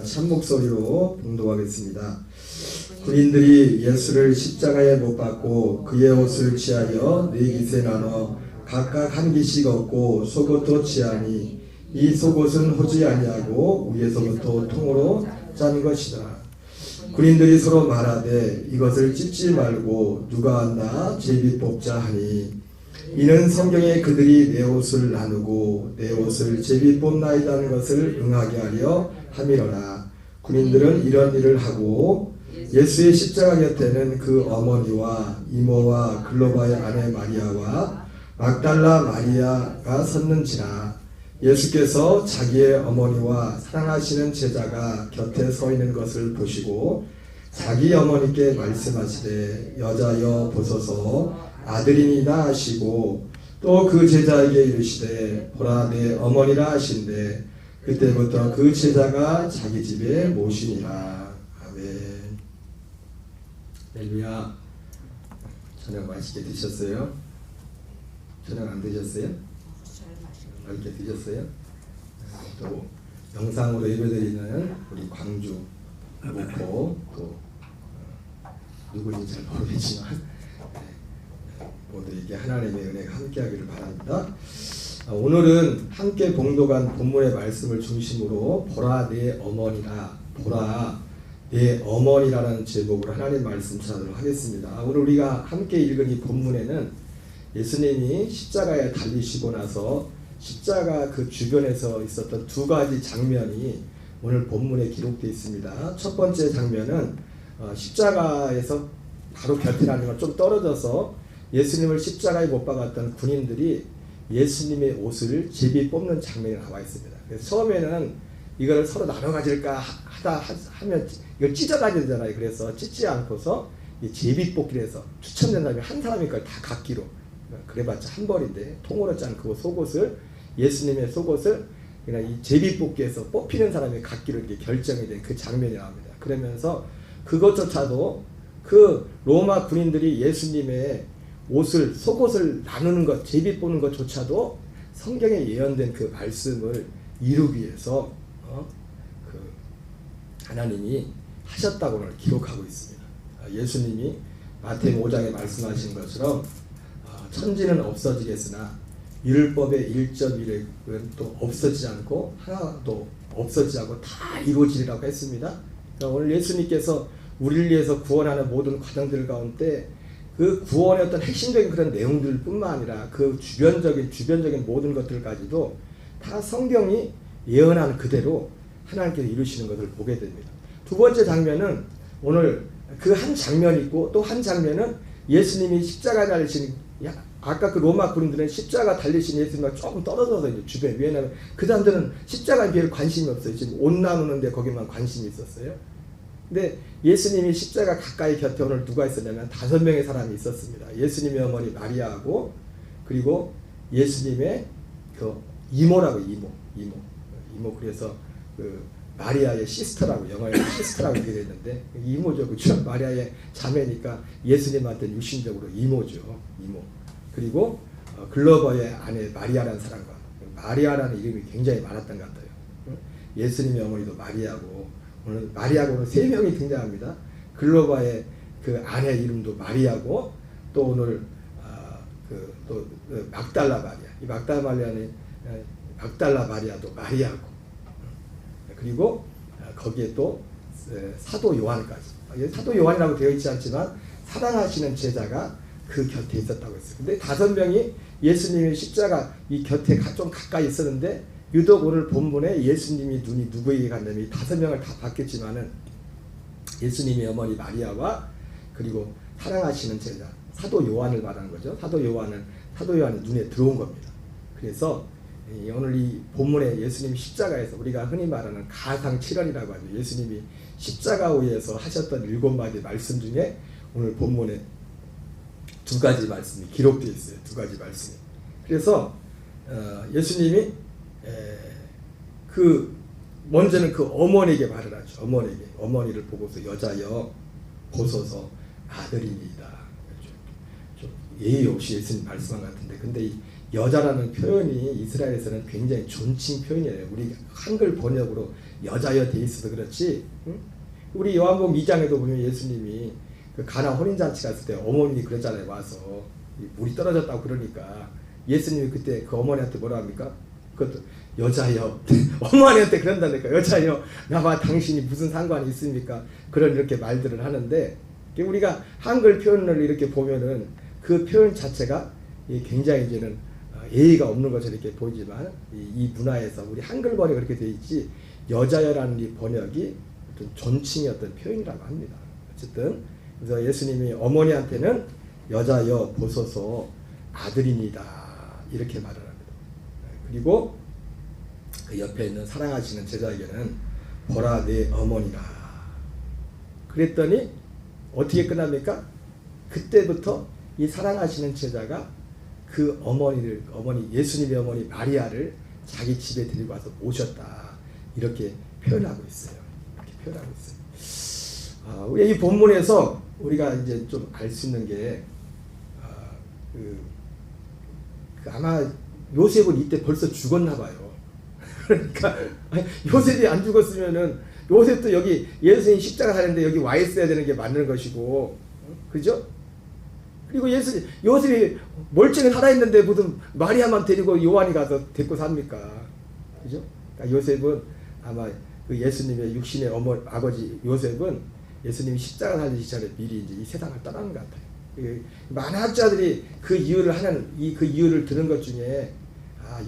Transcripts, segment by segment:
같이 한 목소리로 봉독하겠습니다. 군인들이 예수를 십자가에 못 박고 그의 옷을 취하여 네 깃에 나눠 각각 한 깃씩 얻고 속옷도 취하니 이 속옷은 호지 아니하고 위에서부터 통으로 짠 것이다. 군인들이 서로 말하되 이것을 찢지 말고 누가 왔나 제비 뽑자 하니 이는 성경에 그들이 내 옷을 나누고 내 옷을 제비 뽑나이다는 것을 응하게 하려 함이로라. 군인들은 이런 일을 하고 예수의 십자가 곁에는 그 어머니와 이모와 글로바의 아내 마리아와 막달라 마리아가 섰는지라. 예수께서 자기의 어머니와 사랑하시는 제자가 곁에 서 있는 것을 보시고 자기 어머니께 말씀하시되 여자여 보소서 아들이니이다 하시고 또 그 제자에게 이르시되 보라 내 어머니라 하신대 그때부터 그 제자가 자기 집에 모시니라. 아멘. 할렐루야. 저녁 맛있게 드셨어요? 저녁 안 드셨어요? 맛있게 드셨어요? 또 영상으로 예배드리는 우리 광주 목포 또 누구인지 잘 모르겠지만 모두에게 하나님의 은혜가 함께하기를 바랍니다. 오늘은 함께 봉독한 본문의 말씀을 중심으로 보라 내 어머니라, 보라 내 어머니라는 제목으로 하나님 말씀 전하도록 하겠습니다. 오늘 우리가 함께 읽은 이 본문에는 예수님이 십자가에 달리시고 나서 십자가 그 주변에서 있었던 두 가지 장면이 오늘 본문에 기록되어 있습니다. 첫 번째 장면은 십자가에서 바로 곁이라는 걸 좀 떨어져서 예수님을 십자가에 못 박았던 군인들이 예수님의 옷을 제비 뽑는 장면이 나와 있습니다. 그래서 처음에는 이걸 서로 나눠 가질까 하면 이걸 찢어 가야 되잖아요. 그래서 찢지 않고서 이 제비 뽑기를 해서 추첨된 사람이 한 사람이니까 다 갖기로 그래봤자 한 벌인데 통으로 짠 그 속옷을 예수님의 속옷을 그냥 이 제비 뽑기에서 뽑히는 사람이 갖기로 이렇게 결정이 된 그 장면이 나옵니다. 그러면서 그것조차도 그 로마 군인들이 예수님의 옷을 속옷을 나누는 것, 제비 뽑는 것조차도 성경에 예언된 그 말씀을 이루기 위해서 그 하나님이 하셨다고 오늘 기록하고 있습니다. 예수님이 마태복음 5장에 말씀하신 것처럼 천지는 없어지겠으나 율법의 1.1은 또 없어지지 않고 하나도 없어지지 않고 다 이루어지리라고 했습니다. 그러니까 오늘 예수님께서 우리를 위해서 구원하는 모든 과정들 가운데 그 구원의 어떤 핵심적인 그런 내용들 뿐만 아니라 그 주변적인 모든 것들까지도 다 성경이 예언하는 그대로 하나님께서 이루시는 것을 보게 됩니다. 두 번째 장면은 오늘 그 한 장면이 있고 또 한 장면은 예수님이 십자가 달리신 아까 그 로마 군인들은 십자가 달리신 예수님과 조금 떨어져서 이제 주변 왜냐하면 그 사람들은 십자가에 별로 관심이 없어요. 지금 옷 나누는데 거기만 관심이 있었어요. 근데 예수님이 십자가 가까이 곁에 오늘 누가 있었냐면 5명의 사람이 있었습니다. 예수님의 어머니 마리아하고 그리고 예수님의 그 이모라고 이모 그래서 그 마리아의 시스터라고 영어에 시스터라고 이렇게 됐는데 이모죠. 그렇죠? 마리아의 자매니까 예수님한테는 유신적으로 이모죠. 이모. 그리고 글로버의 아내 마리아라는 사람과 마리아라는 이름이 굉장히 많았던 것 같아요. 예수님의 어머니도 마리아고 오늘 마리아고는 3명이 등장합니다. 글로바의 그 아내 이름도 마리아고 또 오늘 또 막달라 마리아 이 막달라 마리아도 마리아고 그리고 거기에 또 사도 요한까지 사도 요한이라고 되어 있지 않지만 사랑하시는 제자가 그 곁에 있었다고 했어요. 근데 5명이 예수님의 십자가 이 곁에 좀 가까이 있었는데 유독 오늘 본문에 예수님이 눈이 누구에게 갔냐면 5명을 다 봤겠지만은 예수님의 어머니 마리아와 그리고 사랑하시는 제자 사도 요한을 말하는 거죠. 사도 요한의 눈에 들어온 겁니다. 그래서 오늘 이 본문에 예수님 십자가에서 우리가 흔히 말하는 가상칠언이라고 하죠. 예수님이 십자가 위에서 하셨던 7마디 말씀 중에 오늘 본문에 2가지 말씀이 기록되어 있어요. 2가지 말씀이. 그래서 예수님이 먼저는 그 어머니에게 말을 하죠. 어머니를 보고서 여자여 보소서 아들이니이다. 좀 예의 없이 예수님 말씀한 것 같은데 근데 이 여자라는 표현이 이스라엘에서는 굉장히 존칭 표현이에요. 우리 한글 번역으로 여자여 돼 있어서 그렇지. 응? 우리 요한복음 2장에도 보면 예수님이 그 가나 혼인잔치 갔을 때 어머니 그랬잖아요. 와서 물이 떨어졌다고 그러니까 예수님이 그때 그 어머니한테 뭐라 합니까? 그것도 여자여 어머니한테 그런다니까. 여자여 나와 당신이 무슨 상관이 있습니까? 그런 이렇게 말들을 하는데 우리가 한글 표현을 이렇게 보면은 그 표현 자체가 굉장히 이제는 예의가 없는 것처럼 이렇게 보이지만 이 문화에서 우리 한글 번역이 그렇게 되어 있지 여자여라는 이 번역이 어떤 존칭의 어떤 표현이라고 합니다. 어쨌든 그래서 예수님이 어머니한테는 여자여 보소서 아들이니다 이렇게 말을 합니다. 그리고 그 옆에 있는 사랑하시는 제자에게는 보라 내 어머니라 그랬더니 어떻게 끝납니까? 그때부터 이 사랑하시는 제자가 그 어머니 예수님의 어머니 마리아를 자기 집에 데리고 와서 모셨다 이렇게 표현하고 있어요. 이렇게 표현하고 있어요. 우리 이 본문에서 우리가 이제 좀 알 수 있는 게 아마 요셉은 이때 벌써 죽었나 봐요. 그러니까 요셉이 안 죽었으면은 요셉도 여기 예수님 십자가 사는데 여기 와 있어야 되는 게 맞는 것이고, 그죠? 그리고 요셉이 멀쩡히 살아있는데 무슨 마리아만 데리고 요한이 가서 데리고 삽니까? 그죠? 그러니까 요셉은 아마 그 예수님의 육신의 아버지 요셉은 예수님이 십자가 살리기 전에 미리 이제 이 세상을 떠나는 것 같아요. 많은 학자들이 그 이유를 그 이유를 들은 것 중에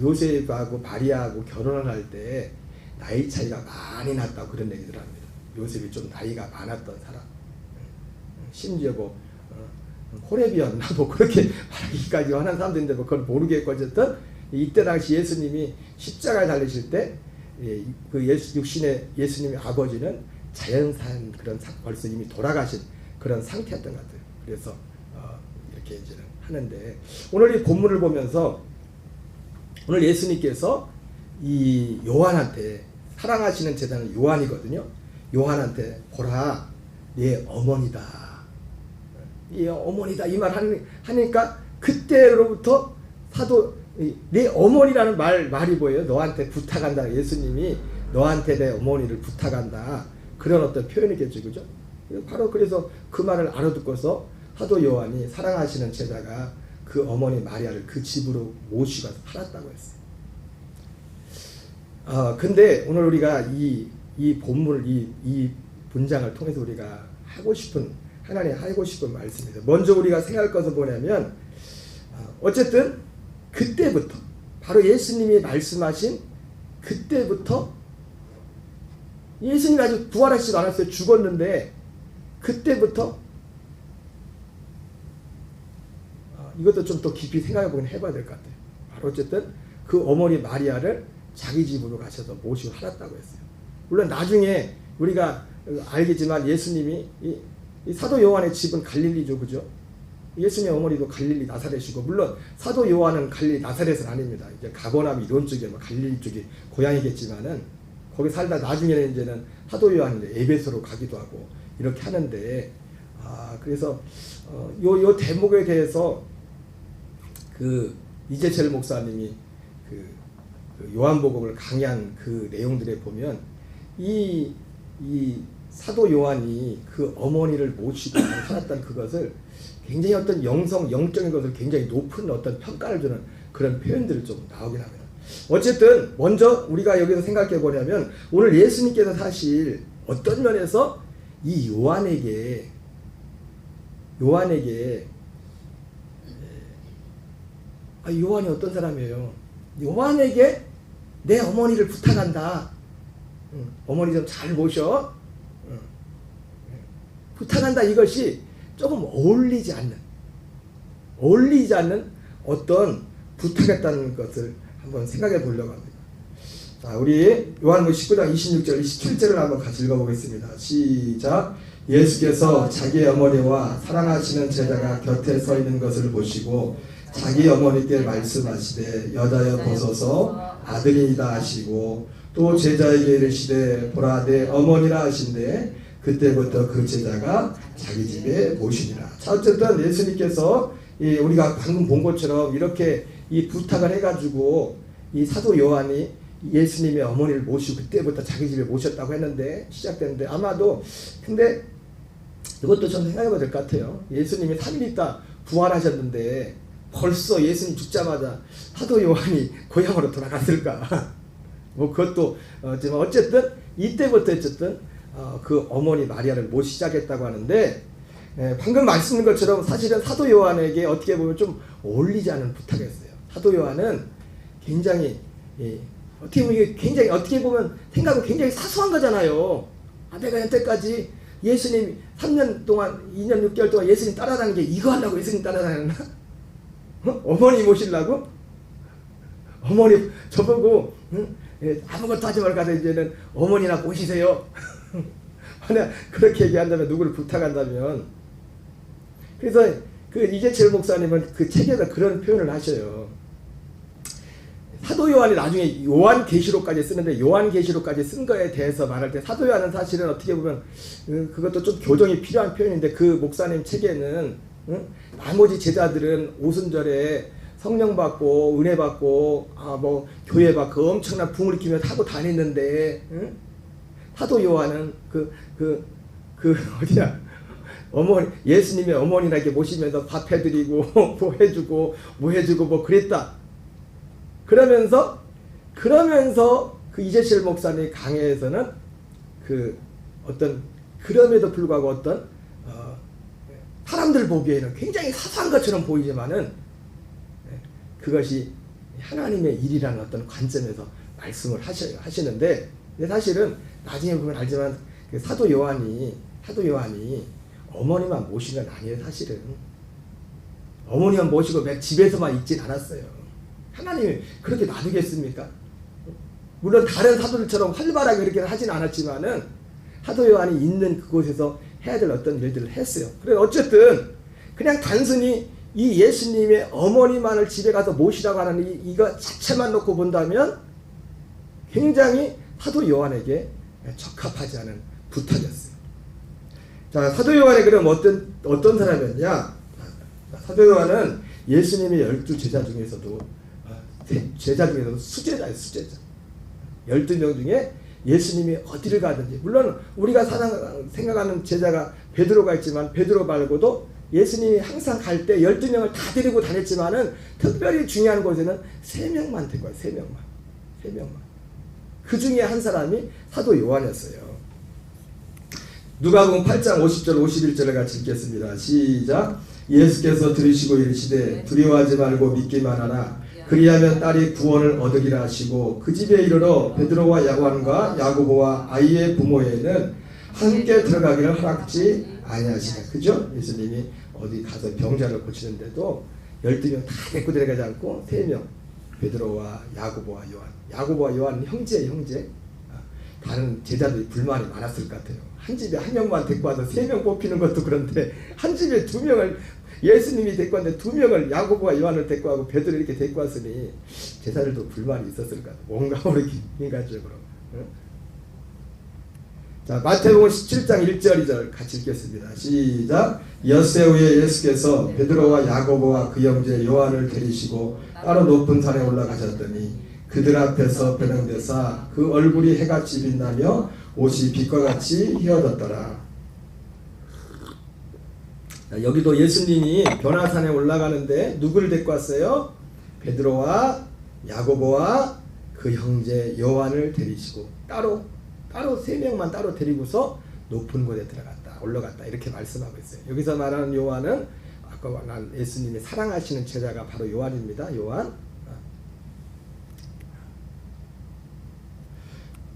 요셉하고 마리아하고 결혼을 할 때 나이 차이가 많이 났다고 그런 얘기들 합니다. 요셉이 좀 나이가 많았던 사람. 심지어 호레비였나 그렇게 말하기까지 하는 사람들인데 그걸 모르겠고 어쨌든 이때 당시 예수님이 십자가에 달리실 때 그 육신의 예수님의 아버지는 자연산 그런 벌써 이미 돌아가신 그런 상태였던 것 같아요. 그래서 이렇게 이제는 하는데 오늘 이 본문을 보면서 오늘 예수님께서 이 요한한테 사랑하시는 제자는 요한이거든요. 요한한테 보라 내 어머니다. 이 어머니다 이 말 하니까 그때로부터 사도 내 어머니라는 말이 뭐예요? 너한테 부탁한다. 예수님이 너한테 내 어머니를 부탁한다. 그런 어떤 표현이겠죠. 그죠? 바로 그래서 그 말을 알아듣고서 사도 요한이 사랑하시는 제자가 그 어머니 마리아를 그 집으로 모시고 살았다고 했어요. 근데 오늘 우리가 이 본문을 이 문장을 통해서 우리가 하나님 하고 싶은 말씀입니다. 먼저 우리가 생각할 것은 뭐냐면 어쨌든 그때부터 바로 예수님이 말씀하신 그때부터 예수님이 아직 부활하시지도 않았어요. 죽었는데 그때부터 이것도 좀 더 깊이 생각해 해봐야 될 것 같아요. 바로 어쨌든 그 어머니 마리아를 자기 집으로 가셔서 모시고 살았다고 했어요. 물론 나중에 우리가 알겠지만 예수님이 이 사도 요한의 집은 갈릴리죠. 그죠? 예수님의 어머니도 갈릴리 나사렛이고 물론 사도 요한은 갈릴리 나사렛은 아닙니다. 이제 가버나움 이런 쪽에 갈릴리 쪽이 고향이겠지만은 거기 살다 나중에는 이제는 사도 요한이 에베소로 가기도 하고 이렇게 하는데 그래서 요 대목에 대해서 그 이재철 목사님이 그 요한복음을 강의한 그 내용들에 보면 이 사도 요한이 그 어머니를 모시고 살았던 그것을 굉장히 어떤 영적인 것을 굉장히 높은 어떤 평가를 주는 그런 표현들을 좀 나오긴 합니다. 어쨌든 먼저 우리가 여기서 생각해 보려면 오늘 예수님께서 사실 어떤 면에서 이 요한에게 요한이 어떤 사람이에요? 요한에게 내 어머니를 부탁한다. 어머니 좀 잘 모셔. 부탁한다. 이것이 조금 어울리지 않는 어떤 부탁했다는 것을 한번 생각해 보려고 합니다. 자, 우리 요한복음 19장 26절 27절을 한번 같이 읽어보겠습니다. 시작. 예수께서 자기의 어머니와 사랑하시는 제자가 곁에 서 있는 것을 보시고 자기 어머니께 말씀하시되 여자여 보소서 아들이다 하시고 또 제자에게 이르시되 보라 내 어머니라 하신대 그때부터 그 제자가 자기 집에 모시니라. 자, 어쨌든 예수님께서 우리가 방금 본 것처럼 이렇게 이 부탁을 해가지고 이 사도 요한이 예수님의 어머니를 모시고 그때부터 자기 집에 모셨다고 했는데 시작됐는데 아마도 근데 이것도 좀 생각해봐야 될 것 같아요. 예수님이 3일 있다 부활하셨는데 벌써 예수님 죽자마자 사도 요한이 고향으로 돌아갔을까? 뭐 그것도 어쨌든 이때부터 어쨌든 그 어머니 마리아를 모시기 시작했다고 하는데 방금 말씀드린 것처럼 사실은 사도 요한에게 어떻게 보면 좀 어울리지 않은 부탁이었어요. 사도 요한은 굉장히 어떻게 보면 이게 굉장히 어떻게 보면 생각은 굉장히 사소한 거잖아요. 내가 여태까지 예수님 3년 동안 2년 6개월 동안 예수님 따라다니는 게 이거 하려고 예수님 따라다녔나? 어머니 모시려고? 어머니 저보고 아무것도 하지 말고 가서 이제는 어머니나 모시세요. 만약 그렇게 얘기한다면 누구를 부탁한다면 그래서 그 이재철 목사님은 그 책에서 그런 표현을 하셔요. 사도 요한이 나중에 요한계시록까지 쓰는데 요한계시록까지 쓴 거에 대해서 말할 때 사도 요한은 사실은 어떻게 보면 그것도 좀 교정이 필요한 표현인데 그 목사님 책에는 나머지 제자들은 오순절에 성령 받고 은혜 받고 뭐 교회 받고 엄청난 붕을 일으키며 타고 다녔는데 사도 요한은 어디야 어머니 예수님의 어머니나 이렇게 모시면서 밥 해드리고 뭐 해주고 뭐 그랬다. 그러면서 그 이재철 목사님 강해에서는 그 어떤 그럼에도 불구하고 어떤 사람들 보기에는 굉장히 사소한 것처럼 보이지만은 그것이 하나님의 일이라는 어떤 관점에서 말씀을 하시는데 사실은 나중에 보면 알지만 그 사도 요한이 어머니만 모신 건 아니에요. 사실은 어머니만 모시고 매 집에서만 있진 않았어요. 하나님이 그렇게 놔두겠습니까? 물론 다른 사도들처럼 활발하게 그렇게 하진 않았지만은 사도 요한이 있는 그곳에서 해야 될 어떤 일들을 했어요. 그래서 어쨌든 그냥 단순히 이 예수님의 어머니만을 집에 가서 모시라고 하는 이거 자체만 놓고 본다면 굉장히 사도 요한에게 적합하지 않은 부탁이었어요. 자, 사도 요한이 그럼 어떤 사람이었냐? 사도 요한은 예수님의 12제자 중에서도 수제자예요. 12명 중에 예수님이 어디를 가든지 물론 우리가 생각하는 제자가 베드로가 있지만 베드로 말고도 예수님이 항상 갈 때 12명을 다 데리고 다녔지만은 특별히 중요한 곳에는 3명만 데리고 와요. 3명만. 그 중에 한 사람이 사도 요한이었어요. 누가복음 8장 50절 51절을 같이 읽겠습니다. 시작. 예수께서 들으시고 이르시되 두려워하지 말고 믿기만 하라. 그리하면 딸이 구원을 얻으리라 하시고 그 집에 이르러 베드로와 요한과 야고보와 아이의 부모에는 함께 들어가기를 허락지 아니하시네. 그죠? 예수님이 어디 가서 병자를 고치는데도 12명 다 데리고 들어가지 않고 3명 베드로와 야고보와 요한. 야고보와 요한은 형제. 다른 제자들이 불만이 많았을 것 같아요. 한 집에 한 명만 데리고 와서 3명 뽑히는 것도 그런데 한 집에 2명을 예수님이 데리고 왔는데 2명을 야고보와 요한을 데리고 와고 베드로 이렇게 데리고 왔으니 제자들도 불만이 있었을 것 같아요. 뭔가 모르게 인간적으로. 자, 마태복음 17장 1절 2절 같이 읽겠습니다. 시작. 엿새 후에 예수께서 베드로와 야고보와 그 형제 요한을 데리시고 따로 높은 산에 올라가셨더니 그들 앞에서 변형되사 그 얼굴이 해같이 빛나며 옷이 빛과 같이 휘어졌더라. 여기도 예수님이 변화산에 올라가는데 누구를 데리고 왔어요? 베드로와 야고보와 그 형제 요한을 데리시고 따로 3명만 따로 데리고서 높은 곳에 올라갔다 이렇게 말씀하고 있어요. 여기서 말하는 요한은 아까 말한 예수님이 사랑하시는 제자가 바로 요한입니다. 요한.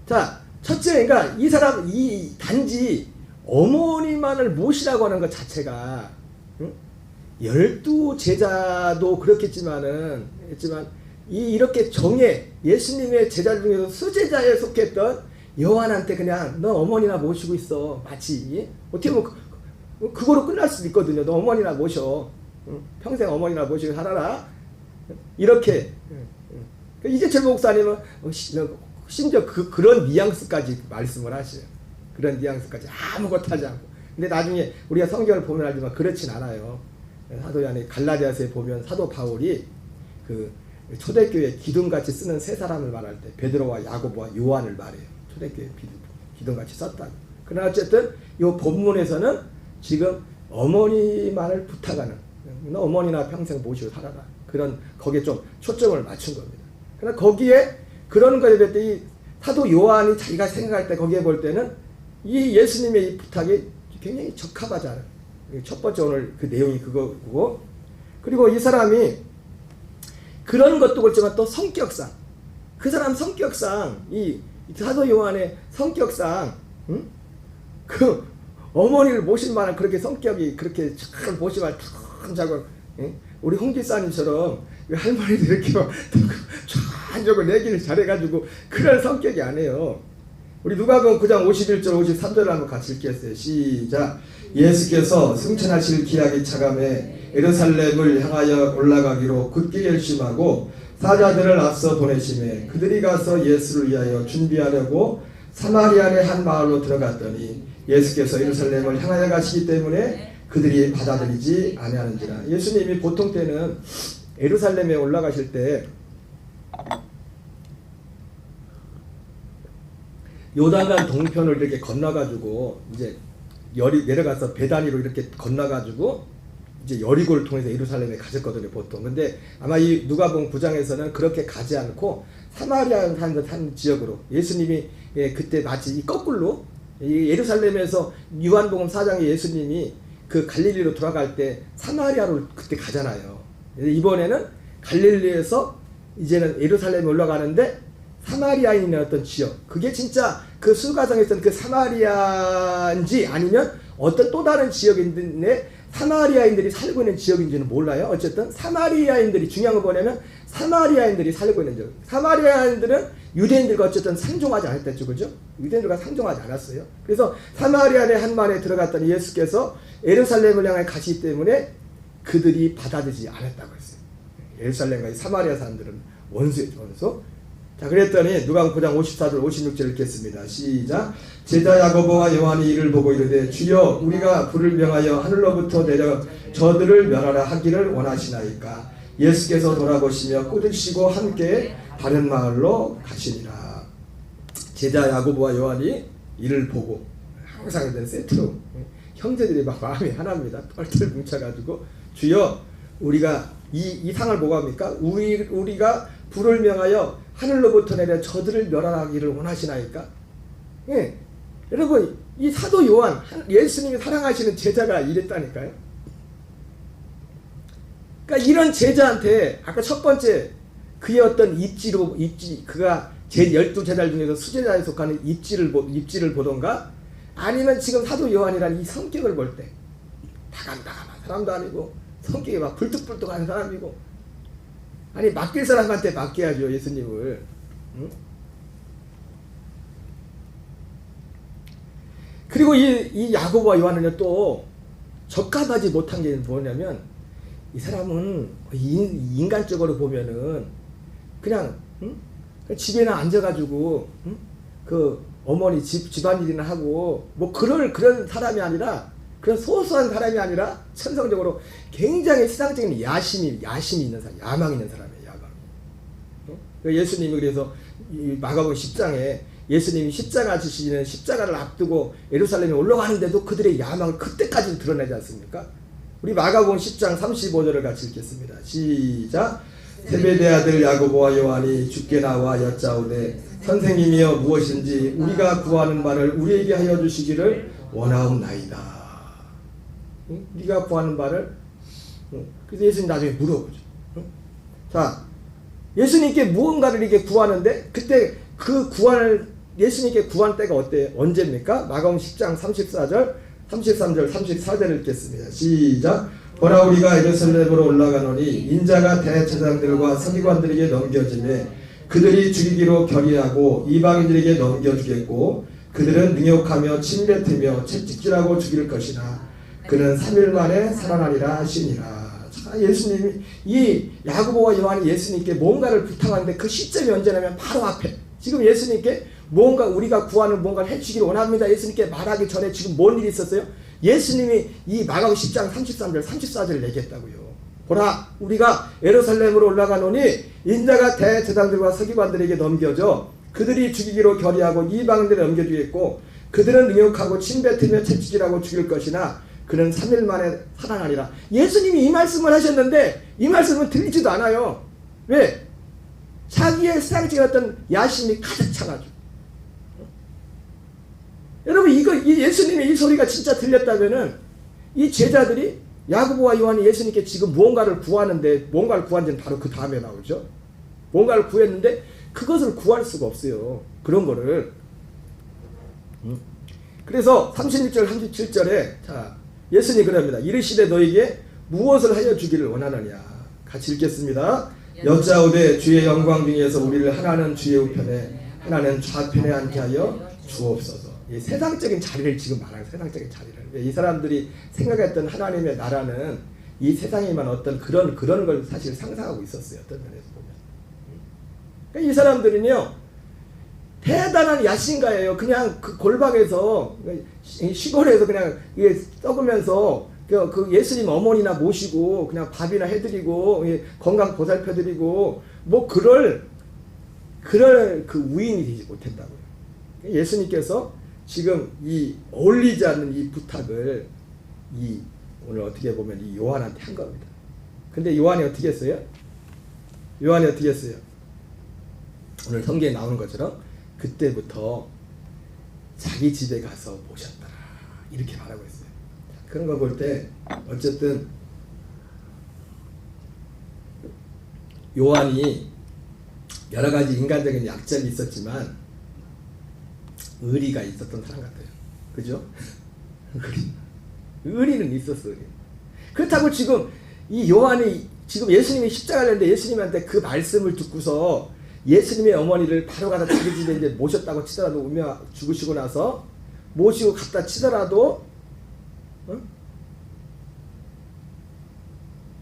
자, 첫째, 그러니까 이 사람 이 단지 어머니만을 모시라고 하는 것 자체가 12제자도 그렇겠지만 이렇게 예수님의 제자 중에서 수제자에 속했던 요한한테 그냥 너 어머니나 모시고 있어. 마치 어떻게 보면 그거로 끝날 수도 있거든요. 너 어머니나 모셔. 평생 어머니나 모시고 살아라. 이렇게 이재철 목사님은 심지어 그런 뉘앙스까지 말씀을 하셔요. 그런 뉘앙스까지 아무것도 하지 않고. 근데 나중에 우리가 성경을 보면 알지만 그렇진 않아요. 사도 요한의 갈라디아서에 보면 사도 바울이 초대교회 기둥같이 쓰는 세 사람을 말할 때 베드로와 야고보와 요한을 말해요. 초대교회 기둥같이 썼다. 그러나 어쨌든 이 본문에서는 지금 어머니만을 부탁하는, 너 어머니나 평생 모시고 살아라, 그런 거기에 좀 초점을 맞춘 겁니다. 그러나 거기에 그런 거에 대해 이 사도 요한이 자기가 생각할 때 거기에 볼 때는 이 예수님의 이 부탁이 굉장히 적합하지 않아요. 첫 번째 오늘 그 내용이 그거고, 그리고 이 사람이 그런 것도 그렇지만 또 성격상, 그 사람 성격상, 이 사도 요한의 성격상, 그 어머니를 모신 만한 그렇게 성격이 그렇게 잘 모시면 참 우리 홍 기사님처럼 할머니들 이렇게 쫙 내기를 잘해가지고 그런 성격이 아니에요. 우리 누가복음 9장 51절 53절을 한번 같이 읽겠어요. 시작. 예수께서 승천하실 기약이 차감해 예루살렘을 향하여 올라가기로 굳게 결심하고 사자들을 앞서 보내시매 그들이 가서 예수를 위하여 준비하려고 사마리아의 한 마을로 들어갔더니 예수께서 예루살렘을 향하여 가시기 때문에 그들이 받아들이지 아니하는지라. 예수님이 보통 때는 예루살렘에 올라가실 때 요단강 동편을 이렇게 건너가지고 이제 내려가서 베다니로 이렇게 건너가지고 이제 여리고를 통해서 예루살렘에 가셨거든요, 보통. 근데 아마 이 누가복음 9장에서는 그렇게 가지 않고 사마리아 한 지역으로 예수님이 그때 마치 이 거꾸로 이 예루살렘에서 요한복음 4장에 예수님이 그 갈릴리로 돌아갈 때 사마리아로 그때 가잖아요. 이번에는 갈릴리에서 이제는 예루살렘에 올라가는데 사마리아에 있는 어떤 지역, 그게 진짜 그 수가성에 있던 그 사마리아인지 아니면 어떤 또 다른 지역인데 사마리아인들이 살고 있는 지역인지는 몰라요. 어쨌든 사마리아인들이, 중요한 거 뭐냐면 사마리아인들이 살고 있는 지역. 사마리아인들은 유대인들과 어쨌든 상종하지 않았댔죠, 그죠? 유대인들과 상종하지 않았어요. 그래서 사마리아의 한 마을에 들어갔더니 예수께서 예루살렘을 향해 가시기 때문에 그들이 받아들이지 않았다고 했어요. 예루살렘과 사마리아 사람들은 원수였죠, 원수. 자, 그랬더니 누가복음 9장 54절 56절 읽겠습니다. 시작. 제자 야고보와 요한이 이를 보고 이르되 주여 우리가 불을 명하여 하늘로부터 내려 저들을 멸하라 하기를 원하시나이까. 예수께서 돌아보시며 꾸짖으시고 함께 다른 마을로 가시니라. 제자 야고보와 요한이 이를 보고, 항상 이런 세트로 형제들이 막 마음이 하나입니다. 똘똘 뭉쳐가지고 주여 우리가 이 상을 뭐가 합니까? 우리가 불을 명하여 하늘로부터 내려 저들을 멸하기를 원하시나이까? 예, 여러분 이 사도 요한, 예수님이 사랑하시는 제자가 이랬다니까요. 그러니까 이런 제자한테 아까 첫 번째 그의 어떤 입지 그가 제 12제자 중에서 수제자에 속하는 입지를 보던가, 아니면 지금 사도 요한이라는 이 성격을 볼 때 다감다감한 사람도 아니고 성격이 막 불뚝불뚝한 사람이고, 아니 맡길 사람한테 맡겨야죠 예수님을. 응? 그리고 이 야고보와 요한은요 또 적합하지 못한 게 뭐냐면, 이 사람은 인간적으로 보면은 그냥 집에나 앉아가지고 그 어머니 집안일이나 하고 뭐 그런 사람이 아니라, 그런 소소한 사람이 아니라 천성적으로 굉장히 세상적인 야심이 있는 사람, 야망 있는 사람이에요. 야망. 예수님이 그래서 마가복음 10장에 예수님이 십자가 지시는 십자가를 앞두고 예루살렘에 올라가는데도 그들의 야망을 그때까지 드러내지 않습니까? 우리 마가복음 10장 35절을 같이 읽겠습니다. 시작. 세베대 아들 야고보와 요한이 주께 나와 여짜오되 선생님이여 무엇인지 우리가 구하는 바를 우리에게 하여 주시기를 원하옵나이다. 네가 구하는 바를. 그래서 예수님 나중에 물어보죠. 자, 예수님께 무언가를 이렇게 구하는데 그때 그 구할 예수님께 구한 때가 언제입니까? 마가복음 10장 34절 33절 34절을 읽겠습니다. 시작. 보라 우리가 예루살렘으로 올라가노니 인자가 대제사장들과 서기관들에게 넘겨지매 그들이 죽이기로 결의하고 이방인들에게 넘겨주겠고 그들은 능욕하며 침뱉으며 채찍질하고 죽일 것이나 그는 3일 만에 살아나리라 하시니라. 자, 예수님이 이 야고보와 요한이 예수님께 뭔가를 부탁하는데 그 시점이 언제냐면 바로 앞에, 지금 예수님께 뭔가 우리가 구하는 뭔가를 해주시기를 원합니다. 예수님께 말하기 전에 지금 뭔 일이 있었어요? 예수님이 이 마가복음 10장 33절 34절을 얘기했다고요. 보라 우리가 예루살렘으로 올라가노니 인자가 대제사장들과 서기관들에게 넘겨져 그들이 죽이기로 결의하고 이방인들에 넘겨주겠고 그들은 능욕하고 침뱉으며 채찍질하고 죽일 것이나 그는 3일 만에 살아나리라. 예수님이 이 말씀을 하셨는데 이 말씀은 들리지도 않아요. 왜? 자기의 세상적인 어떤 야심이 가득 차가지고. 여러분 이 예수님의 이 소리가 진짜 들렸다면은 이 제자들이 야고보와 요한이 예수님께 지금 무언가를 구하는데 뭔가를 구한 지는 바로 그 다음에 나오죠. 뭔가를 구했는데 그것을 구할 수가 없어요. 그런 거를. 그래서 36절 37절에 자 예수님이 그럽니다. 이르시되 너에게 무엇을 하여 주기를 원하느냐. 같이 읽겠습니다. 여짜오되 주의 영광 중에서 우리를 하나는 주의 우편에 하나는 좌편에 앉게 하여 주옵소서. 이 세상적인 자리를 지금 말하는 세상적인 자리를. 이 사람들이 생각했던 하나님의 나라는 이 세상에만 어떤 그런 걸 사실 상상하고 있었어요. 어떤 면에서 보면. 그러니까 이 사람들은요 대단한 야신가예요. 그냥 그 골방에서 시골에서 그냥 이게 썩으면서 그 예수님 어머니나 모시고 그냥 밥이나 해드리고 건강 보살펴드리고 뭐 그럴 그 우인이 되지 못했다고요. 예수님께서 지금 이 어울리지 않는 이 부탁을 오늘 어떻게 보면 이 요한한테 한 겁니다. 근데 요한이 어떻게 했어요? 요한이 어떻게 했어요? 오늘 성경에 나오는 것처럼 그때부터 자기 집에 가서 모셨더라 이렇게 말하고 있어요. 그런 거 볼 때 어쨌든 요한이 여러 가지 인간적인 약점이 있었지만 의리가 있었던 사람 같아요. 그죠? 의리는 있었어. 의리. 그렇다고 지금 이 요한이 지금 예수님이 십자가를 했는데 예수님한테 그 말씀을 듣고서 예수님의 어머니를 바로 가서 자기 집에 이제 모셨다고 치더라도 우며 죽으시고 나서 모시고 갔다 치더라도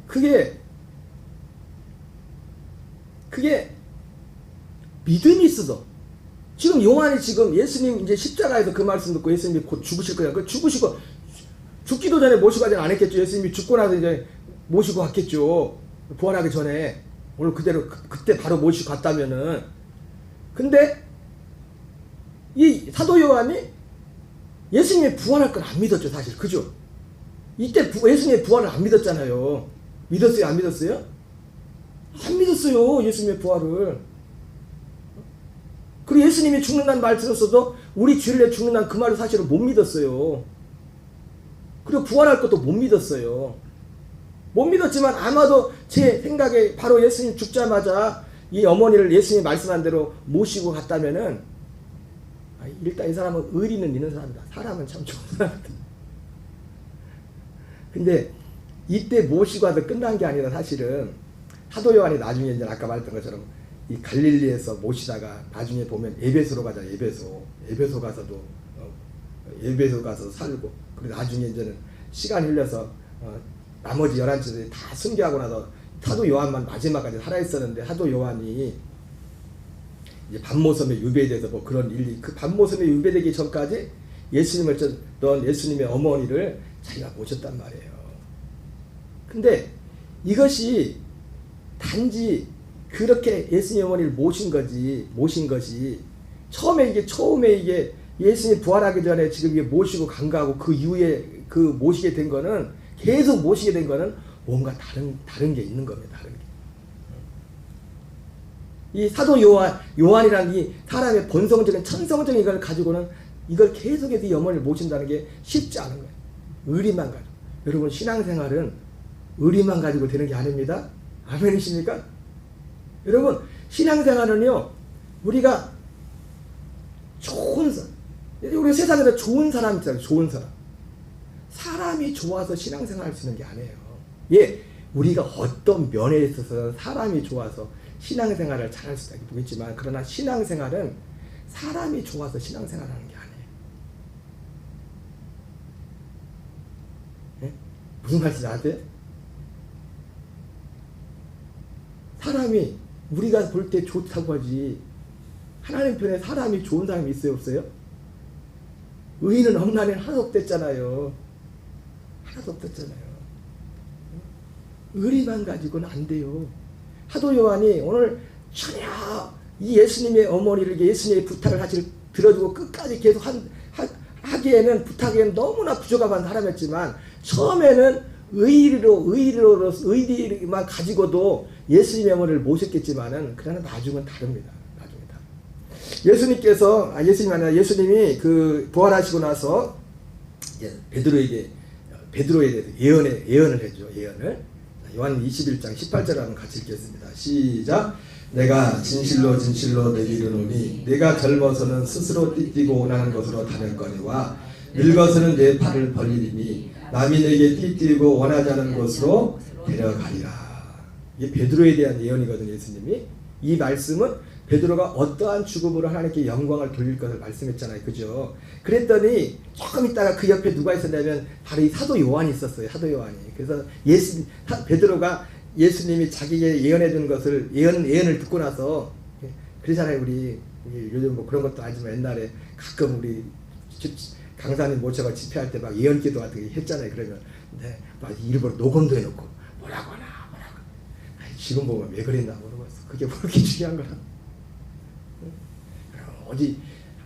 그게 믿음이 있어서 지금 요한이 지금 예수님 이제 십자가에서 그 말씀 듣고 예수님이 곧 죽으실 거야. 그 죽으시고 죽기도 전에 모시고 가지 않았겠죠. 예수님이 죽고 나서 이제 모시고 갔겠죠. 부활하기 전에. 오늘 그대로 그때 바로 모시고 갔다면은. 근데 이 사도 요한이 예수님의 부활할 건 안 믿었죠, 사실. 그죠? 이때 예수님의 부활을 안 믿었잖아요. 믿었어요, 안 믿었어요? 안 믿었어요, 예수님의 부활을. 그리고 예수님이 죽는다는 말 들었어도 우리 주일 내 죽는다는 그 말을 사실은 못 믿었어요. 그리고 부활할 것도 못 믿었어요. 못 믿었지만 아마도 제 생각에 바로 예수님 죽자마자 이 어머니를 예수님이 말씀한 대로 모시고 갔다면은 일단 이 사람은 의리는 있는 사람이다. 사람은 참 좋은 사람이다. 근데 이때 모시고 와서 끝난 게 아니라 사실은 사도 요한이 나중에 이제 아까 말했던 것처럼 이 갈릴리에서 모시다가 나중에 보면 에베소로 가자. 에베소 가서도 에베소 가서 살고 그리고 나중에 이제는 시간 흘려서 나머지 11제들이 다 순교하고 나서 사도 요한만 마지막까지 살아있었는데 사도 요한이 이제 밤모섬에 유배돼서 뭐 그런 일이 그 밤모섬에 유배되기 전까지 예수님을 넌 예수님의 어머니를 자기가 모셨단 말이에요. 근데 이것이 단지 그렇게 예수님의 어머니를 모신 것이 처음에 이게 예수님 부활하기 전에 지금 이게 모시고 간거하고 그 이후에 그 모시게 된 거는 계속 모시게 된 거는 뭔가 다른 게 있는 겁니다. 다른 게. 이 사도 요한이라는 이 사람의 본성적인 천성적인 이걸 가지고는 이걸 계속해서 이 어머니를 모신다는 게 쉽지 않은 거예요. 의리만 가지고. 여러분 신앙생활은 의리만 가지고 되는 게 아닙니다. 아멘이십니까? 여러분 신앙생활은요 우리가 좋은 사람 우리 세상에서 좋은 사람 있잖아요. 좋은 사람 사람이 좋아서 신앙생활 할 수 있는 게 아니에요. 예, 우리가 어떤 면에 있어서 사람이 좋아서 신앙생활을 잘할 수도 있겠지만 그러나 신앙생활은 사람이 좋아서 신앙생활을 하는 게 아니에요. 예? 무슨 말인지 아세요? 사람이 우리가 볼 때 좋다고 하지 하나님 편에 사람이 좋은 사람이 있어요 없어요? 의인은 없나니 하나도 없댔잖아요. 하나도 없댔잖아요. 의리만 가지고는 안 돼요. 사도 요한이 오늘 전혀 이 예수님의 어머니를 예수님의 부탁을 사실 들어주고 끝까지 계속 하기에는 부탁에는 너무나 부족한 사람이었지만 처음에는 의리만 가지고도 예수님의 어머니를 모셨겠지만은 그러나 나중은 다릅니다. 나중에 다. 예수님이 그 부활하시고 나서 베드로에 대해서 예언을 해줘. 예언을. 요한 21장 18절 한번 같이 읽겠습니다. 시작. 내가 진실로 진실로 내게 이르노니 내가 젊어서는 스스로 띠뛰고 원하는 것으로 다녔거니와 늙어서는 내 팔을 벌리리니 남이 내게 띠뛰고 원하지 않은 곳으로 데려가리라. 이게 베드로에 대한 예언이거든요. 예수님이 이 말씀은 베드로가 어떠한 죽음으로 하나님께 영광을 돌릴 것을 말씀했잖아요. 그죠? 그랬더니 조금 있다가 그 옆에 누가 있었냐면 바로 이 사도 요한이 있었어요. 사도 요한이. 그래서 베드로가 예수님이 자기에게 예언해 준 것을 예언을 듣고 나서 그러잖아요. 우리 요즘 뭐 그런 것도 아니지만 옛날에 가끔 우리 강사님 모셔가 집회할 때 막 예언 기도 같은 거 했잖아요. 그러면 막 일부러 녹음도 해놓고 뭐라고 하나. 지금 보면 왜 그랬나 모르겠어. 그게 뭐 그렇게 중요한 거야. 어디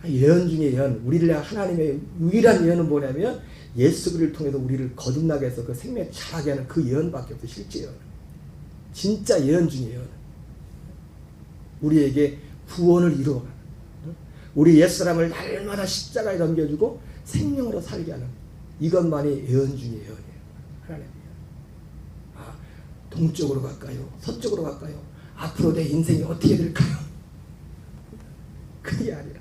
예언 중에 예언, 우리를 향한 하나님의 유일한 예언은 뭐냐면 예수 그리스도를 통해서 우리를 거듭나게 해서 그 생명 잘하게 하는 그 예언밖에 없어. 실제 예언. 진짜 예언 중에 예언. 우리에게 구원을 이루어가는, 우리 옛사람을 날마다 십자가에 넘겨주고 생명으로 살게 하는 이것만이 예언 중에 예언이에요. 하나님. 동쪽으로 갈까요? 서쪽으로 갈까요? 앞으로 내 인생이 어떻게 될까요? 그게 아니라.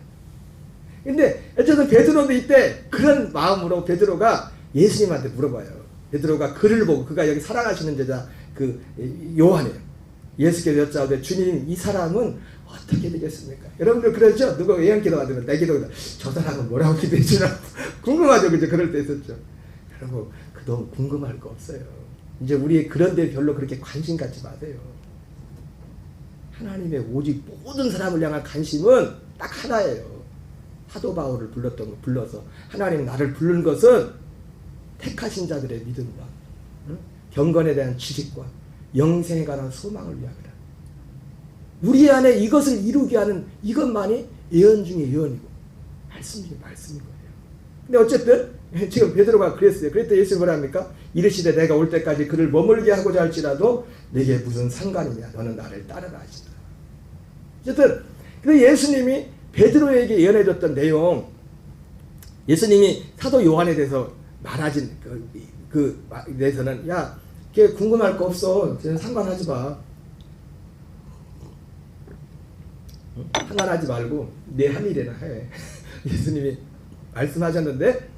근데 어쨌든 베드로도 이때 그런 마음으로 베드로가 예수님한테 물어봐요. 베드로가 그를 보고, 그가 여기 사랑하시는 제자 그 요한이에요. 예수께서 여짜오되 주님, 이 사람은 어떻게 되겠습니까? 여러분들 그러죠? 누가 예언기도 받으면 내 기도가 저 사람은 뭐라고 기도해주나 궁금하죠? 그죠? 그럴 때 있었죠. 여러분 너무 궁금할 거 없어요. 이제 우리 그런 데 별로 그렇게 관심 갖지 마세요. 하나님의 오직 모든 사람을 향한 관심은 딱 하나예요. 사도 바울을 불러서 하나님 나를 부른 것은 택하신 자들의 믿음과 경건에 대한 지식과 영생에 관한 소망을 위함이라. 우리 안에 이것을 이루게 하는 이것만이 예언 중에 예언이고 말씀 중에 말씀인 거예요. 근데 어쨌든 지금 베드로가 그랬어요. 그랬더니 예수님 뭐라 합니까? 이르시되 내가 올 때까지 그를 머물게 하고자 할지라도 내게 무슨 상관이냐? 너는 나를 따르라 하시더라. 어쨌든 그 예수님이 베드로에게 예언해줬던 내용, 예수님이 사도 요한에 대해서 말하진 그 대해서는 야, 걔 궁금할 거 없어. 그냥 상관하지 마. 상관하지 말고 내 한 일이나 해. 예수님이 말씀하셨는데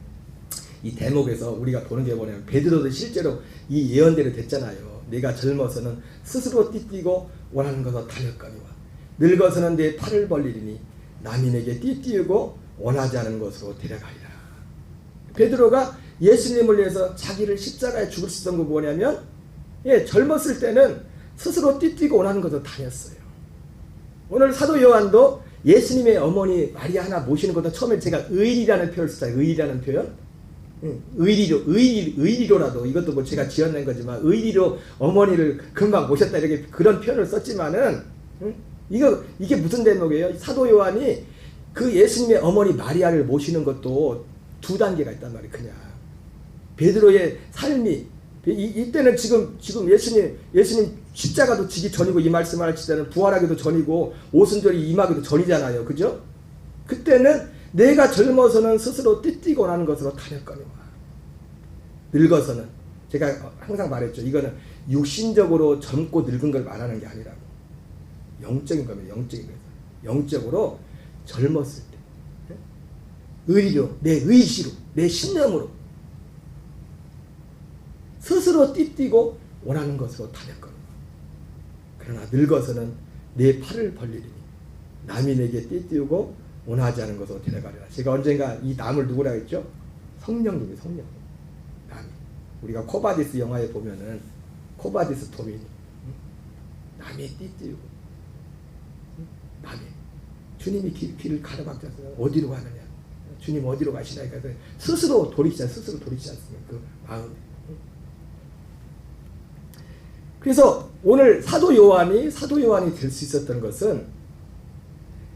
이 대목에서 우리가 보는 게 뭐냐면 베드로도 실제로 이 예언대로 됐잖아요. 내가 젊어서는 스스로 띠뛰고 원하는 것을 다녔거니와 늙어서는 내 팔을 벌리리니 남이 내게 띠뛰고 원하지 않은 것으로 데려가리라. 베드로가 예수님을 위해서 자기를 십자가에 죽을 수 있던 거 뭐냐면 젊었을 때는 스스로 띠뛰고 원하는 것을 다녔어요. 오늘 사도 요한도 예수님의 어머니 마리아 하나 모시는 것도 처음에 제가 의리라는 표현을 썼어요. 의리라는 표현. 의리로라도 이것도 뭐 제가 지어낸 거지만 의리로 어머니를 금방 모셨다 이렇게 그런 표현을 썼지만은 이게 무슨 대목이에요? 사도 요한이 그 예수님의 어머니 마리아를 모시는 것도 두 단계가 있단 말이에요. 그냥 베드로의 삶이 이때는 지금 예수님 십자가도 지기 전이고 이 말씀을 하실 때는 부활하기도 전이고 오순절이 임하기도 전이잖아요. 그죠? 그때는 내가 젊어서는 스스로 띠뛰고 원하는 것으로 다녔거니와 늙어서는, 제가 항상 말했죠. 이거는 육신적으로 젊고 늙은 걸 말하는 게 아니라고. 영적인 겁니다. 영적인 거예요. 영적으로 젊었을 때 의리로, 내 의지로, 내 신념으로 스스로 띠뛰고 원하는 것으로 다녔거든요. 그러나 늙어서는 내 팔을 벌리리니 남이 내게 띠뛰고 원하지 않은 것으로 데려가리라. 제가 언젠가 이 남을 누구라 했죠? 성령님이 성령. 남이. 우리가 코바디스 영화에 보면은 코바디스 도민이 남이 띠뛰고 남이 주님이 길을 가로막혀서 어디로 가느냐? 주님 어디로 가시나니까 스스로 돌이키지 않습니까? 그 마음. 그래서 오늘 사도 요한이 될 수 있었던 것은,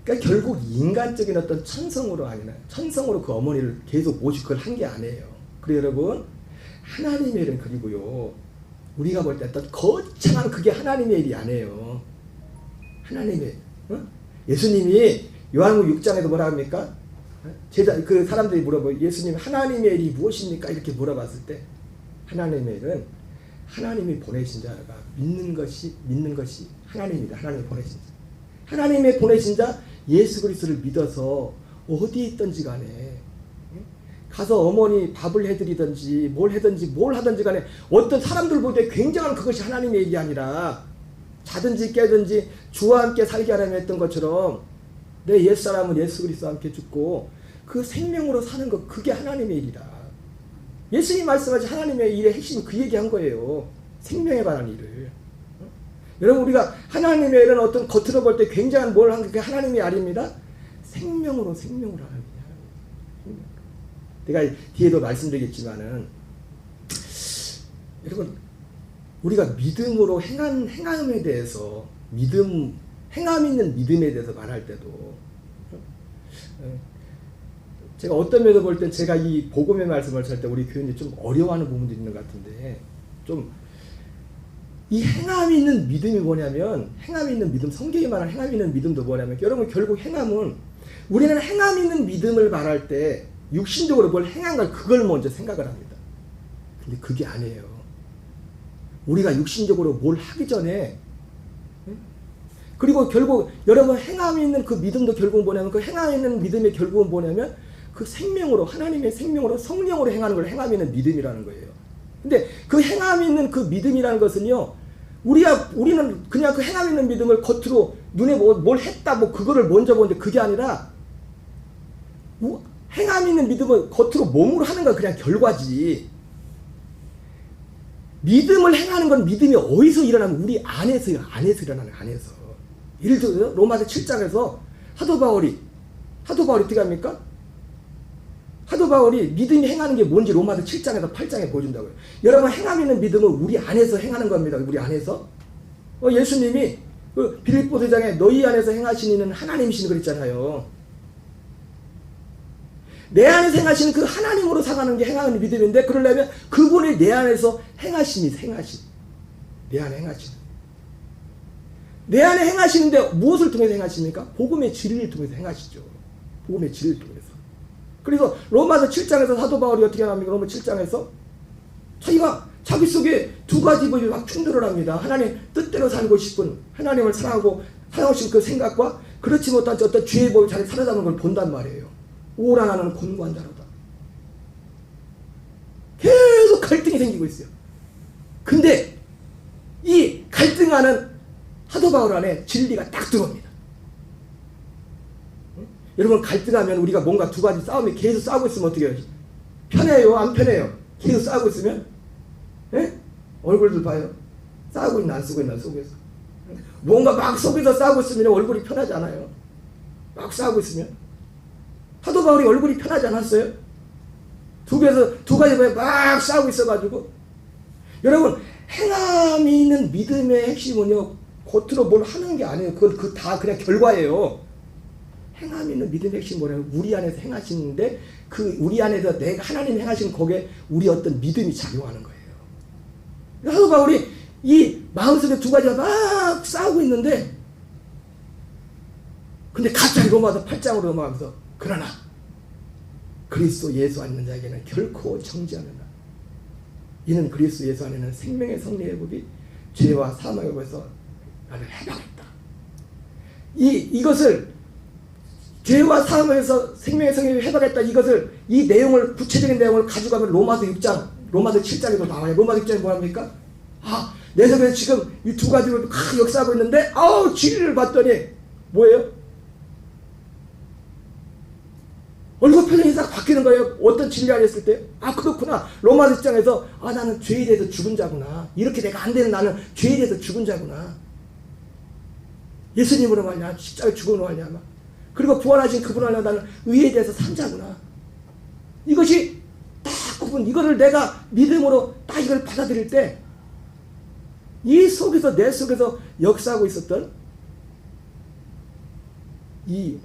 그러니까 결국 인간적인 어떤 천성으로 아니라 천성으로 그 어머니를 계속 모시고 그걸 한 게 아니에요. 그리고 여러분, 하나님의 일은, 그리고요, 우리가 볼 때 어떤 거창한 그게 하나님의 일이 아니에요. 하나님의, 예수님이 요한복음 6장에도 뭐라 합니까? 그 사람들이 물어보고, 예수님 하나님의 일이 무엇입니까? 이렇게 물어봤을 때, 하나님의 일은 하나님이 보내신 자가 믿는 것이 하나님이다. 하나님이 보내신 자. 하나님의 보내신 자 예수 그리스도를 믿어서 어디 있든지 간에, 가서 어머니 밥을 해드리든지 뭘 하든지 간에, 어떤 사람들 볼 때 굉장한 그것이 하나님의 일이 아니라, 자든지 깨든지 주와 함께 살게 하려면 했던 것처럼 내 옛사람은 예수 그리스도와 함께 죽고 그 생명으로 사는 것, 그게 하나님의 일이다. 예수님 말씀하신 하나님의 일의 핵심, 그 얘기한 거예요. 생명에 관한 일을. 여러분, 우리가 하나님의 일은 어떤 겉으로 볼 때 굉장한 뭘 한 게 하나님의 일입니다. 생명으로 하는 일이야. 내가 뒤에도 말씀드리겠지만은, 여러분, 우리가 믿음으로 행함에 대해서, 행함 있는 믿음에 대해서 말할 때도, 제가 어떤 면에서 볼 때 제가 이 복음의 말씀을 할 때 우리 교인들이 좀 어려워하는 부분도 있는 것 같은데, 좀 이 행함 있는 믿음이 뭐냐면, 행함 있는 믿음, 성경이 말하는 행함 있는 믿음도 뭐냐면, 여러분, 결국 행함은, 우리는 행함 있는 믿음을 말할 때 육신적으로 뭘 행한 걸, 그걸 먼저 생각을 합니다. 근데 그게 아니에요. 우리가 육신적으로 뭘 하기 전에, 그리고 결국 여러분, 행함이 있는 그 믿음도 결국은 뭐냐면, 그 행함이 있는 믿음의 결국은 뭐냐면, 그 생명으로, 하나님의 생명으로, 성령으로 행하는 걸 행함이 있는 믿음이라는 거예요. 근데 그 행함이 있는 그 믿음이라는 것은요, 우리는 그냥 그 행함이 있는 믿음을 겉으로 눈에 뭘 했다, 그거를 먼저 보는데, 그게 아니라, 행함이 있는 믿음은 겉으로 몸으로 하는 건 그냥 결과지. 믿음을 행하는 건, 믿음이 어디서 일어나면 우리 안에서 일어나는, 안에서. 예를 들어서 로마서 7장에서 사도 바울이 어떻게 합니까? 사도 바울이 믿음이 행하는 게 뭔지 로마서 7장에서 8장에 보여준다고요. 여러분, 행함 있는 믿음은 우리 안에서 행하는 겁니다. 우리 안에서. 예수님이 그 빌립보 서장에 너희 안에서 행하신 이는 하나님이시니 그랬잖아요. 내 안에서 행하시는 그 하나님으로 살아가는 게 행하는 믿음인데, 그러려면 그분이 내 안에서 내 안에 행하시는. 내 안에 행하시는데 무엇을 통해서 행하십니까? 복음의 진리를 통해서 행하시죠. 복음의 진리를 통해서. 그래서 로마서 7장에서 사도 바울이 어떻게 합니까? 로마 7장에서 자기 속에 두 가지 법이 막 충돌을 합니다. 하나님 뜻대로 살고 싶은, 하나님을 사랑하고 사랑하신 그 생각과, 그렇지 못한 어떤 죄의 법이 자기 사로잡는 걸 본단 말이에요. 오라 나는 곤고한 자로다. 계속 갈등이 생기고 있어요. 근데 이 갈등하는 사도 바울 안에 진리가 딱 들어옵니다. 여러분, 갈등하면 우리가 뭔가 두 가지 싸움이 계속 싸우고 있으면 어떻게 해요? 편해요? 안 편해요? 계속 싸우고 있으면? 얼굴들 봐요. 싸우고 있나 안 쓰고 있나 속에서. 뭔가 막 속에서 싸우고 있으면 얼굴이 편하지 않아요. 막 싸우고 있으면. 사도 바울이 얼굴이 편하지 않았어요? 두 가지 막 싸우고 있어가지고. 여러분, 행함이 있는 믿음의 핵심은요, 겉으로 뭘 하는 게 아니에요. 그건 다 그냥 결과예요. 행함이 있는 믿음의 핵심이 뭐냐면, 우리 안에서 행하시는데, 그 우리 안에서 내가 하나님 행하시는 거기에 우리 어떤 믿음이 작용하는 거예요. 사도 바울이 이 마음속에 두 가지가 막 싸우고 있는데, 근데 갑자기 로마서 8장으로 넘어가면서, 그러나 그리스도 예수 안에 있는 자에게는 결코 정죄하는다. 이는 그리스도 예수 안에는 생명의 성리의 법이 죄와 사망의 법에서 나를 해방했다. 이것을 죄와 사망에서 생명의 성리를 해방했다. 이 내용을, 구체적인 내용을 가져가면 로마서 7장에도 나와요. 로마서 6장에 뭐합니까? 내 속에서 지금 이 두 가지로 역사하고 있는데, 진리를 봤더니 뭐예요? 얼굴 표정이 싹 바뀌는 거예요. 어떤 진리를 했을 때, 그렇구나. 로마서 6장에서 나는 죄에 대해서 죽은 자구나. 이렇게 내가 안 되는 나는 죄에 대해서 죽은 자구나. 예수님으로 말미암아 십자가에 죽음으로 말미암아, 그리고 부활하신 그분 안에 나는 의에 대해서 산 자구나. 이것이 딱 그분, 이거를 내가 믿음으로 딱 이걸 받아들일 때, 이 속에서 내 속에서 역사하고 있었던 이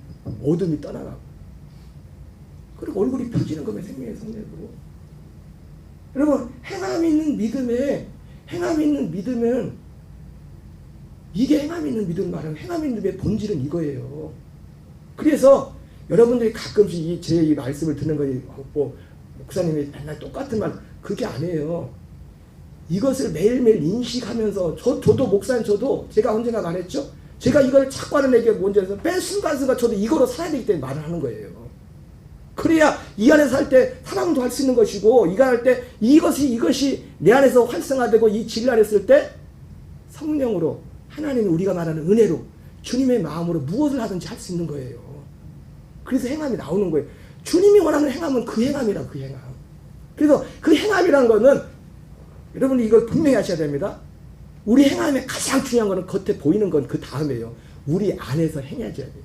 어둠이 떠나가고 그리고 얼굴이 펴지는 겁니다. 생명의 성령으로. 여러분 행함 있는 믿음에 이게 행함 있는 믿음 말하는 행함 있는 믿음의 본질은 이거예요. 그래서 여러분들이 가끔씩 제 말씀을 듣는 거지 뭐 목사님이 맨날 똑같은 말 그게 아니에요. 이것을 매일매일 인식하면서 저도 목사님 저도 제가 언젠가 말했죠. 제가 이걸 자꾸 하는 얘기가 뭔지 해서 매 순간순간 저도 이거로 살아야 되기 때문에 말을 하는 거예요. 그래야 이 안에서 살 때 사랑도 할 수 있는 것이고 이가 할 때 이것이 내 안에서 활성화되고 이 진리 안에 있을 때 성령으로 하나님이 우리가 말하는 은혜로 주님의 마음으로 무엇을 하든지 할 수 있는 거예요. 그래서 행함이 나오는 거예요. 주님이 원하는 행함은 그 행함이라 그 행함. 그래서 그 행함이라는 거는 여러분이 이걸 분명히 하셔야 됩니다. 우리 행함의 가장 중요한 거는 겉에 보이는 건 그 다음에요. 우리 안에서 행하셔야 돼요.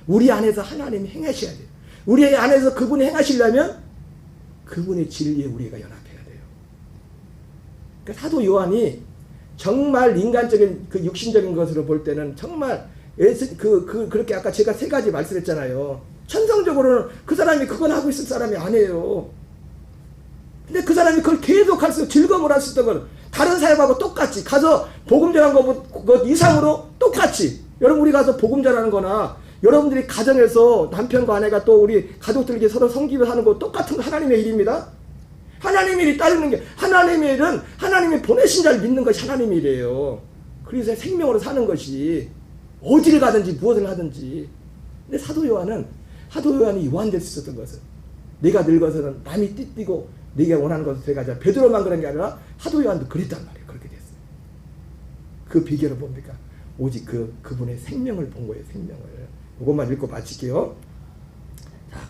우리 안에서 하나님이 행하셔야 돼요. 우리 안에서 그분이 행하시려면 그분의 진리에 우리가 연합해야 돼요. 그러니까 사도 요한이 정말 인간적인 그 육신적인 것으로 볼 때는 정말 그렇게 아까 제가 세 가지 말씀했잖아요. 천성적으로는 그 사람이 그건 하고 있을 사람이 아니에요. 근데 그 사람이 그걸 계속 할수록 즐거움을 할 수 있던 건 다른 사람하고 똑같이 가서 복음 전한 것 이상으로 똑같이 여러분 우리 가서 복음 전하는 거나 여러분들이 가정에서 남편과 아내가 또 우리 가족들에게 서로 섬기며 하는 거 똑같은 하나님의 일입니다. 하나님의 일이 따르는 게 하나님의 일은 하나님이 보내신 자를 믿는 것이 하나님의 일이에요. 그래서 생명으로 사는 것이 어디를 가든지 무엇을 하든지. 근데 사도 요한이 요한될 수 있었던 것은 내가 늙어서는 남이 띠띠고 내가 원하는 것을 돼가자. 베드로만 그런 게 아니라 사도 요한도 그랬단 말이에요. 그렇게 됐어요. 그 비결은 뭡니까? 오직 그분의 생명을 본 거예요. 생명을. 이것만 읽고 마칠게요. 자,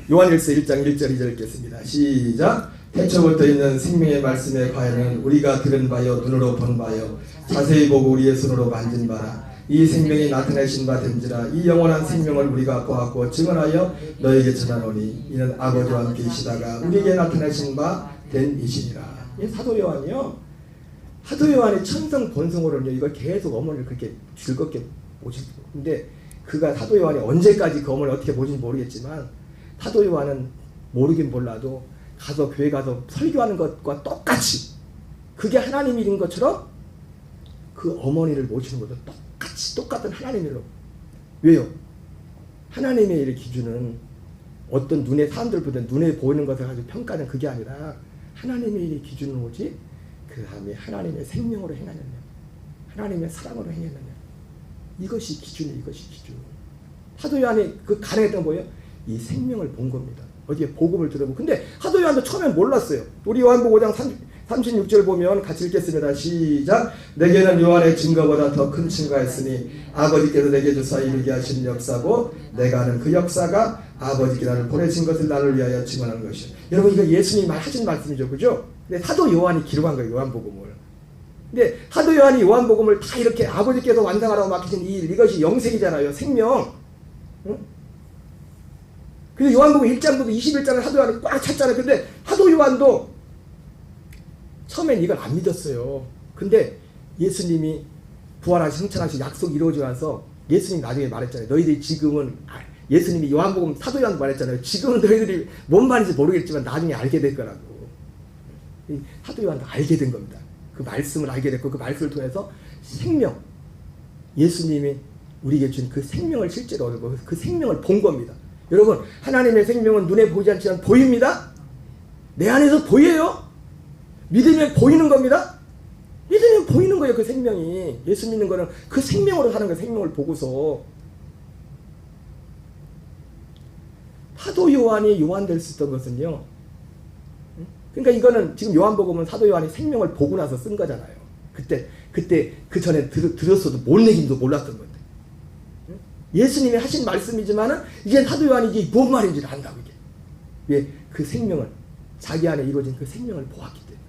요한일서 1장 1절 2절 읽겠습니다. 시작. 태초부터 있는 생명의 말씀의 과연은 우리가 들은 바요 눈으로 본 바요 자세히 보고 우리의 손으로 만진 바라. 이 생명이 나타내신 바 된지라. 이 영원한 생명을 우리가 보았고 증언하여 너에게 전하노니 이는 아버지와 함께 계시다가 우리에게 나타내신 바 된 이시니라. 사도 요한이 천성 본성으로는요 이걸 계속 어머니를 그렇게 즐겁게 모시고 근데 그가 사도 요한이 언제까지 그 어머니를 어떻게 모시는지 모르겠지만 사도 요한은 모르긴 몰라도 가서 교회 가서 설교하는 것과 똑같이 그게 하나님 일인 것처럼 그 어머니를 모시는 것도 똑같은 하나님 일로. 왜요? 하나님의 일의 기준은 어떤 사람들 보던 눈에 보이는 것을 가지고 평가는 그게 아니라 하나님의 일의 기준은 오직 그 다음에 하나님의 생명으로 행하느냐 하나님의 사랑으로 행하느냐 이것이 기준이에요. 이것이 기준. 사도 요한이 그 가능했던 거예요. 이 생명을 본 겁니다. 어디에 복음을 들어보고 근데 사도 요한도 처음엔 몰랐어요. 우리 요한복음 5장 36절 보면 같이 읽겠습니다. 시작. 내게는 요한의 증거보다 더 큰 증거가 있으니 아버지께서 내게 주사 이르게 하신 역사고 내가 아는 그 역사가 아버지께 나를 보내신 것을 나를 위하여 증언하는 것이요. 여러분 이거 예수님이 하신 말씀이죠. 그죠? 근데 사도 요한이 기록한 거예요. 요한복음을. 근데 사도 요한이 요한복음을 다 이렇게 아버지께서 완성하라고 맡기신 이것이 영생이잖아요. 생명. 응? 그래서 요한복음 1장부터 21장을 사도 요한이 꽉 찼잖아요. 근데 사도 요한도 처음엔 이걸 안 믿었어요. 근데 예수님이 부활하시 승천하시 약속이 이루어지고 나서 예수님이 나중에 말했잖아요. 너희들이 지금은 예수님이 요한복음 사도 요한도 말했잖아요. 지금은 너희들이 뭔 말인지 모르겠지만 나중에 알게 될 거라고. 사도 요한도 알게 된 겁니다. 그 말씀을 알게 됐고 그 말씀을 통해서 생명 예수님이 우리에게 준 그 생명을 실제로 얻고 그 생명을 본 겁니다. 여러분 하나님의 생명은 눈에 보이지 않지만 보입니다. 내 안에서 보여요. 믿으면 보이는 겁니다. 믿으면 보이는 거예요. 그 생명이. 예수 믿는 거는 그 생명으로 사는 거예요. 생명을 보고서. 사도 요한이 요한될 수 있던 것은요. 그러니까 이거는 지금 요한복음은 사도 요한이 생명을 보고 나서 쓴 거잖아요. 그때 그 전에 들었어도 뭔 얘기인지도 몰랐던 건데. 예수님이 하신 말씀이지만은 이제 사도 요한이 이게 뭔 말인지를 안다고 이게. 왜? 그 생명을 자기 안에 이루어진 그 생명을 보았기 때문에.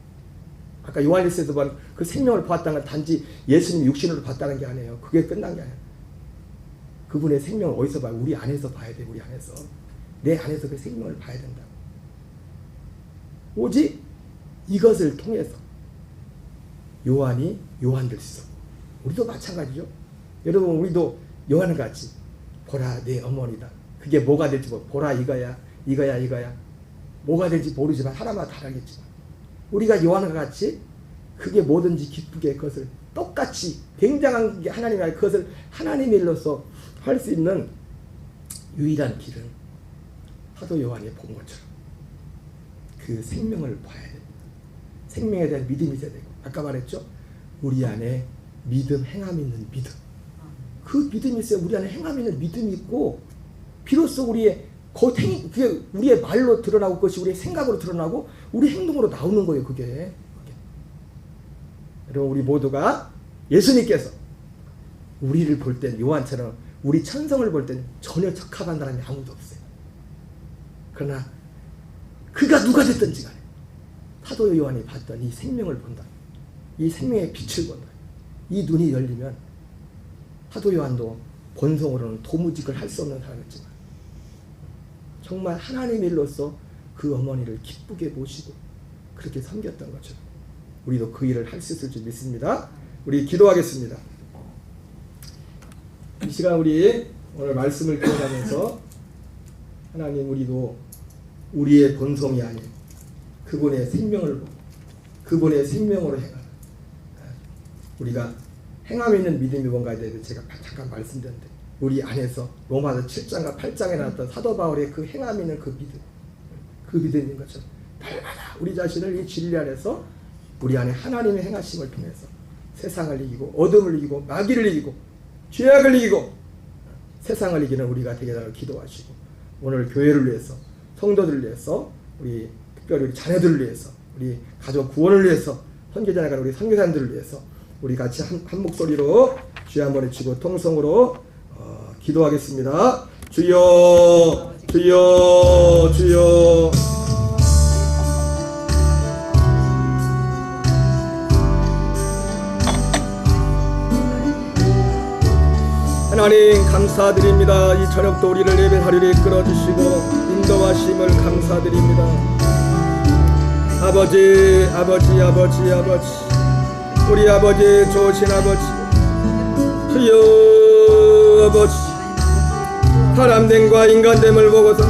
아까 요한일서에서 본 그 생명을 보았다는 건 단지 예수님 육신으로 봤다는 게 아니에요. 그게 끝난 게 아니에요. 그분의 생명을 어디서 봐요? 우리 안에서 봐야 돼. 우리 안에서. 내 안에서 그 생명을 봐야 된다. 오직 이것을 통해서 요한이 요한 될 수 있었고, 우리도 마찬가지죠. 여러분, 우리도 요한과 같이 보라 내 어머니다. 그게 뭐가 될지 보라 이거야 뭐가 될지 모르지만 하나마다 다르겠지만 우리가 요한과 같이 그게 뭐든지 기쁘게 그것을 똑같이 굉장한 게 하나님의 그것을 하나님의 일로서 할 수 있는 유일한 길은 사도 요한이 본 것처럼 그 생명을 봐야 됩니다. 생명에 대한 믿음이 있어야 되고, 아까 말했죠, 우리 안에 믿음, 행함 있는 믿음, 그 믿음이 있어야 우리 안에 행함 있는 믿음이 있고, 비로소 우리의 그게 우리의 말로 드러나고 그것이 우리의 생각으로 드러나고 우리 행동으로 나오는 거예요. 그게. 여러분, 우리 모두가 예수님께서 우리를 볼 땐 요한처럼 우리 천성을 볼 땐 전혀 적합한 사람이 아무도 없어요. 그러나 그가 누가 됐든지 간에 사도 요한이 봤던 이 생명을 본다, 이 생명의 빛을 본다, 이 눈이 열리면 사도 요한도 본성으로는 도무지 할 수 없는 사람이었지만 정말 하나님의 일로서 그 어머니를 기쁘게 모시고 그렇게 섬겼던 것처럼 우리도 그 일을 할 수 있을 줄 믿습니다. 우리 기도하겠습니다. 이 시간 우리 오늘 말씀을 기억하면서 하나님, 우리도 우리의 본성이 아닌 그분의 생명을 보고 그분의 생명으로 행하는, 우리가 행함 있는 믿음이 뭔가에 대해서 제가 잠깐 말씀드렸는데, 우리 안에서 로마서 7장과 8장에 나왔던 사도 바울의 그 행함 있는 그 믿음, 그 믿음인 것처럼 날마다 우리 자신을 이 진리 안에서 우리 안에 하나님의 행하심을 통해서 세상을 이기고 어둠을 이기고 마귀를 이기고 죄악을 이기고 세상을 이기는 우리가 되게 달라고 기도하시고, 오늘 교회를 위해서, 성도들을 위해서, 우리 특별히 우리 자녀들을 위해서, 우리 가족 구원을 위해서, 선교자 나가는 우리 선교사님들을 위해서 우리 같이 한 목소리로 주여 한번 외치고 통성으로 기도하겠습니다. 주여, 주여, 주여. 하나님 감사드립니다. 이 저녁도 우리를 예배하리로 이끌어주시고 인도하심을 감사드립니다. 아버지, 아버지, 아버지, 아버지, 우리 아버지, 좋으신 아버지, 주여 아버지, 사람됨과 인간됨을 보고서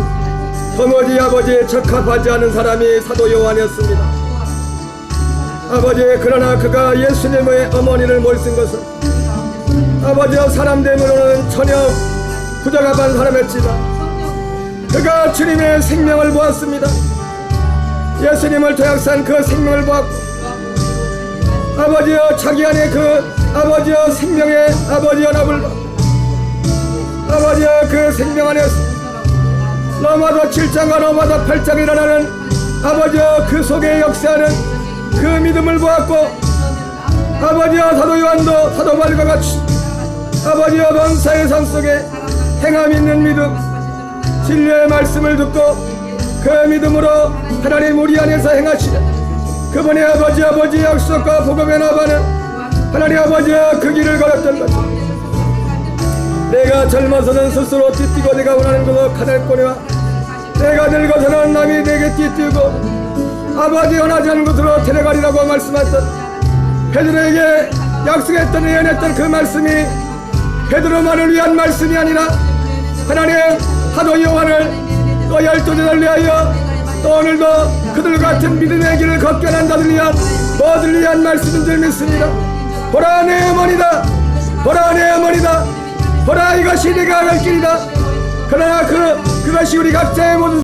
도무지 아버지에 적합하지 않은 사람이 사도 요한이었습니다. 아버지, 그러나 그가 예수님의 어머니를 몰신 것은 아버지와 사람됨으로는 전혀 부적합한 사람이었지만 그가 주님의 생명을 보았습니다. 예수님을 도약산 그 생명을 보았고, 아버지여 자기 안에 그 아버지여 생명의 아버지 연합을 받고, 아버지여 그 생명 안에서 로마서 7장과 로마서 8장에 일어나는 아버지여 그 속에 역사하는 그 믿음을 보았고, 아버지여 사도 요한도 사도 바울과 같이 아버지여 범사의 삶 속에 행함 있는 믿음, 진리의 말씀을 듣고 그 믿음으로 하나님 우리 안에서 행하시는 그분의 아버지 약속과 복음에 나가는 하나님 아버지여 그 길을 걸었던 것, 내가 젊어서는 스스로 뛰뛰고 내가 원하는 것을 가달거니와 내가 늙어서는 남이 내게 뛰뛰고 아버지 원하지 않는 곳으로 데려가리라고 말씀하셨던 베드로에게 약속했던 예언했던 그 말씀이 베드로만을 위한 말씀이 아니라 하나님 사도 요한을 또 12제자를 위하여 또 오늘도 그들 같은 믿음의 길을 걷게 하는 자들 위한 모두를 위한 말씀인 줄 믿습니다. 보라 내 어머니다, 보라 내 어머니다, 보라 이것이 네가 갈 길이다. 그러나 그것이 우리 각자의 모든